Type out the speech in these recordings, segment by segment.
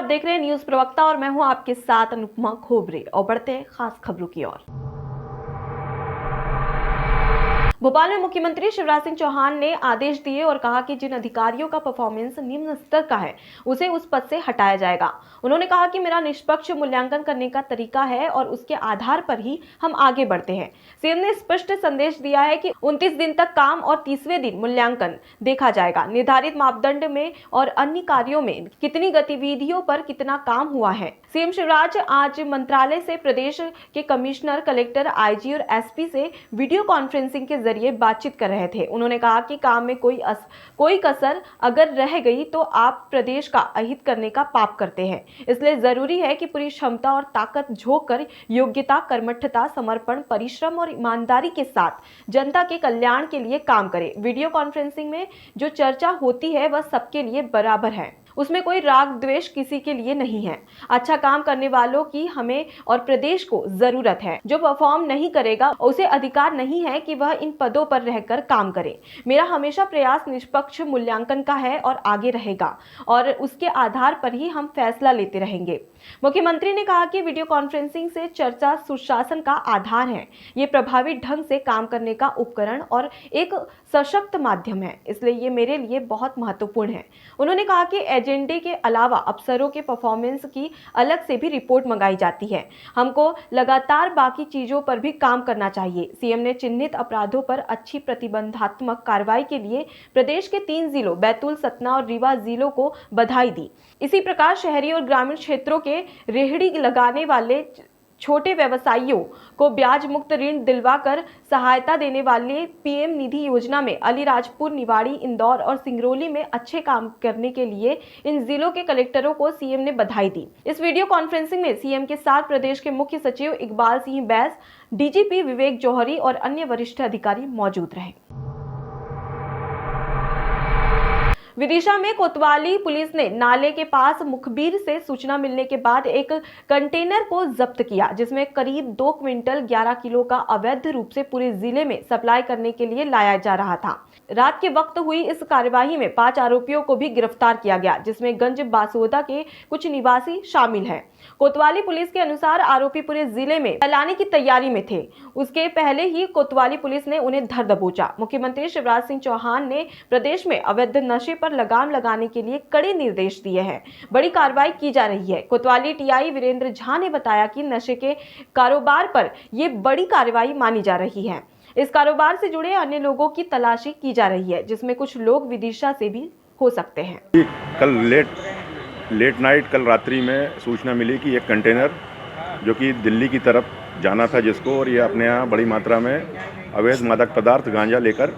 देख रहे हैं न्यूज प्रवक्ता और मैं हूं आपके साथ अनुपमा खोबरे और बढ़ते हैं खास खबरों की ओर। भोपाल में मुख्यमंत्री शिवराज सिंह चौहान ने आदेश दिए और कहा कि जिन अधिकारियों का परफॉर्मेंस निम्न स्तर का है उसे उस पद से हटाया जाएगा। उन्होंने कहा कि मेरा निष्पक्ष मूल्यांकन करने का तरीका है और उसके आधार पर ही हम आगे बढ़ते हैं। सीएम ने स्पष्ट संदेश दिया है कि 29 दिन तक काम और 30वें दिन मूल्यांकन देखा जाएगा। निर्धारित मापदंड में और अन्य कार्यों में कितनी गतिविधियों पर कितना काम हुआ है। सीएम शिवराज आज मंत्रालय से प्रदेश के कमिश्नर, कलेक्टर, आईजी और एसपी से वीडियो कॉन्फ्रेंसिंग के जरिए बातचीत कर रहे थे। उन्होंने कहा कि काम में कोई कसर अगर रह गई तो आप प्रदेश का अहित करने का पाप करते हैं। इसलिए जरूरी है कि पूरी क्षमता और ताकत झोंक कर योग्यता, कर्मठता, समर्पण, परिश्रम और ईमानदारी के साथ जनता के कल्याण के लिए काम करें। वीडियो कॉन्फ्रेंसिंग में जो चर्चा होती है वह सबके लिए बराबर है, उसमें कोई राग द्वेष किसी के लिए नहीं है। अच्छा काम करने वालों की हमें और प्रदेश को जरूरत है। जो परफॉर्म नहीं करेगा उसे अधिकार नहीं है कि वह इन पदों पर रहकर काम करे। मेरा हमेशा प्रयास निष्पक्ष मूल्यांकन का है और आगे रहेगा और उसके आधार पर ही हम फैसला लेते रहेंगे। मुख्यमंत्री ने कहा कि वीडियो कॉन्फ्रेंसिंग से चर्चा सुशासन का आधार है। ये प्रभावी ढंग से काम करने का उपकरण और एक सशक्त माध्यम है, इसलिए ये मेरे लिए बहुत महत्वपूर्ण है। उन्होंने कहा कि एजेंडे के अलावा अफसरों के परफॉर्मेंस की अलग से भी रिपोर्ट मंगाई जाती है। हमको लगातार बाकी चीजों पर भी काम करना चाहिए। सीएम ने चिन्हित अपराधों पर अच्छी प्रतिबंधात्मक कार्रवाई के लिए प्रदेश के 3 जिलों बैतूल, सतना और रीवा जिलों को बधाई दी। इसी प्रकार शहरी और ग्रामीण क्षेत्रों के रेहड़ी लगाने वाले छोटे व्यवसायियों को ब्याज मुक्त ऋण दिलवाकर सहायता देने वाले पीएम निधि योजना में अलीराजपुर, निवाड़ी, इंदौर और सिंगरौली में अच्छे काम करने के लिए इन जिलों के कलेक्टरों को सीएम ने बधाई दी। इस वीडियो कॉन्फ्रेंसिंग में सीएम के साथ प्रदेश के मुख्य सचिव इकबाल सिंह बैस, डीजीपी विवेक जौहरी और अन्य वरिष्ठ अधिकारी मौजूद रहे। विदिशा में कोतवाली पुलिस ने नाले के पास मुखबिर से सूचना मिलने के बाद एक कंटेनर को जब्त किया, जिसमें करीब 2 क्विंटल 11 किलो का अवैध रूप से पूरे जिले में सप्लाई करने के लिए लाया जा रहा था। रात के वक्त हुई इस कार्यवाही में 5 आरोपियों को भी गिरफ्तार किया गया, जिसमें गंज बासोदा के कुछ निवासी शामिल हैं। कोतवाली पुलिस के अनुसार आरोपी पूरे जिले में फैलाने की तैयारी में थे। उसके पहले ही कोतवाली पुलिस ने उन्हें धर दबोचा। मुख्यमंत्री शिवराज सिंह चौहान ने प्रदेश में अवैध नशे पर लगाम लगाने के लिए कड़े निर्देश दिए हैं। बड़ी कार्रवाई की जा रही है। कोतवाली टीआई वीरेंद्र झा ने बताया कि नशे के कारोबार पर ये बड़ी कार्रवाई मानी जा रही है। इस कारोबार से जुड़े अन्य लोगों की तलाशी की जा रही है, जिसमें कुछ लोग विदिशा से भी हो सकते हैं। कल लेट नाइट कल रात्रि में सूचना मिली कि एक कंटेनर जो कि दिल्ली की तरफ जाना था जिसको, और ये अपने यहाँ बड़ी मात्रा में अवैध मादक पदार्थ गांजा लेकर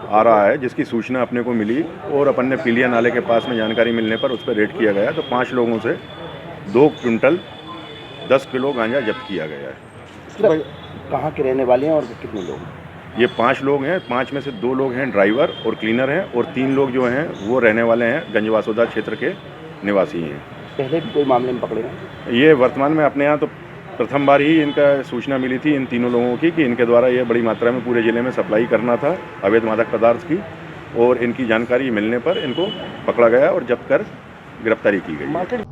आ रहा है, जिसकी सूचना अपने को मिली और अपन ने पीलिया नाले के पास में जानकारी मिलने पर उस पर रेड किया गया। तो 5 लोगों से 2 क्विंटल 10 किलो गांजा जब्त किया गया है। कहाँ के रहने वाले हैं और कितने लोग? ये 5 लोग हैं। 5 में से 2 लोग हैं ड्राइवर और क्लीनर हैं और 3 लोग जो हैं वो रहने वाले हैं गंजवासोदा क्षेत्र के निवासी हैं। पहले भी कोई मामले में पकड़े गए? ये वर्तमान में अपने यहाँ तो प्रथम बार ही इनका सूचना मिली थी इन तीनों लोगों की कि इनके द्वारा ये बड़ी मात्रा में पूरे ज़िले में सप्लाई करना था अवैध मादक पदार्थ की, और इनकी जानकारी मिलने पर इनको पकड़ा गया और जब्त कर गिरफ्तारी की गई।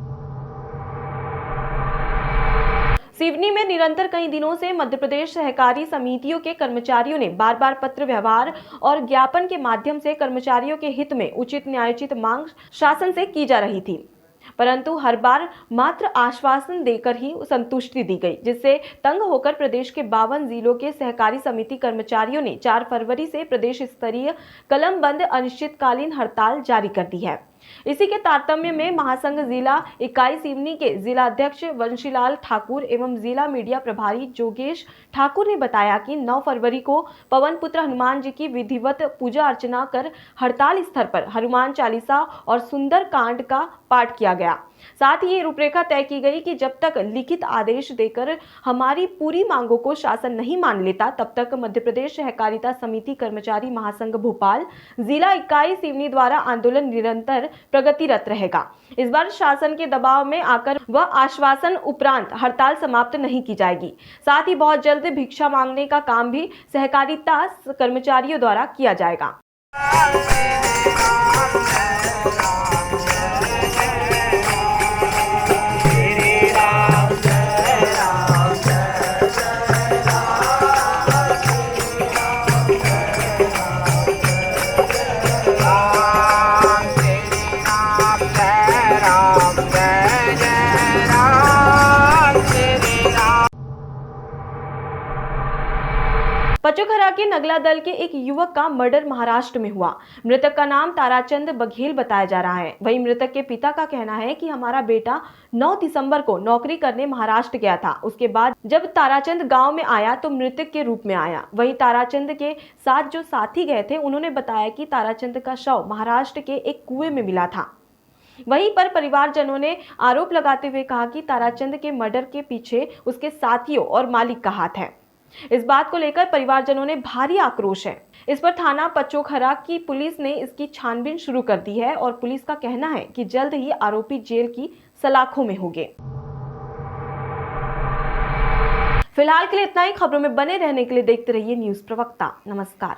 सिवनी में निरंतर कई दिनों से मध्य प्रदेश सहकारी समितियों के कर्मचारियों ने बार-बार पत्र व्यवहार और ज्ञापन के माध्यम से कर्मचारियों के हित में उचित न्यायोचित मांग शासन से की जा रही थी, परंतु हर बार मात्र आश्वासन देकर ही संतुष्टि दी गई, जिससे तंग होकर प्रदेश के 52 जिलों के सहकारी समिति कर्मचारियों ने 4 फरवरी से प्रदेश स्तरीय कलमबंद अनिश्चितकालीन हड़ताल जारी कर दी है। इसी के तारतम्य में महासंघ जिला इकाई सिवनी के जिला अध्यक्ष वंशीलाल ठाकुर एवं जिला मीडिया प्रभारी जोगेश ठाकुर ने बताया कि 9 फरवरी को पवन पुत्र हनुमान जी की विधिवत पूजा अर्चना कर हड़ताल स्थल पर हनुमान चालीसा और सुंदर कांड का पाठ किया गया। साथ ही ये रूपरेखा तय की गई कि जब तक लिखित आदेश देकर हमारी पूरी मांगों को शासन नहीं मान लेता, तब तक मध्य प्रदेश सहकारिता समिति कर्मचारी महासंघ भोपाल जिला इकाई सिवनी द्वारा आंदोलन निरंतर प्रगतिरत रहेगा। इस बार शासन के दबाव में आकर वह आश्वासन उपरांत हड़ताल समाप्त नहीं की जाएगी। साथ ही बहुत जल्द भिक्षा मांगने का काम भी सहकारिता कर्मचारियों द्वारा किया जाएगा। पचोखरा के नगला दल के एक युवक का मर्डर महाराष्ट्र में हुआ। मृतक का नाम ताराचंद बघेल बताया जा रहा है। वहीं मृतक के पिता का कहना है कि हमारा बेटा 9 दिसंबर को नौकरी करने महाराष्ट्र गया था। उसके बाद जब ताराचंद गांव में आया तो मृतक के रूप में आया। वहीं ताराचंद के साथ जो साथी गए थे उन्होंने बताया कि ताराचंद का शव महाराष्ट्र के एक कुएं में मिला था। वहीं पर परिवारजनों ने आरोप लगाते हुए कहा कि ताराचंद के मर्डर के पीछे उसके साथियों और मालिक का हाथ है। इस बात को लेकर परिवारजनों ने भारी आक्रोश है। इस पर थाना पचोखरा की पुलिस ने इसकी छानबीन शुरू कर दी है और पुलिस का कहना है कि जल्द ही आरोपी जेल की सलाखों में होंगे। फिलहाल के लिए इतना ही। खबरों में बने रहने के लिए देखते रहिए न्यूज़ प्रवक्ता। नमस्कार।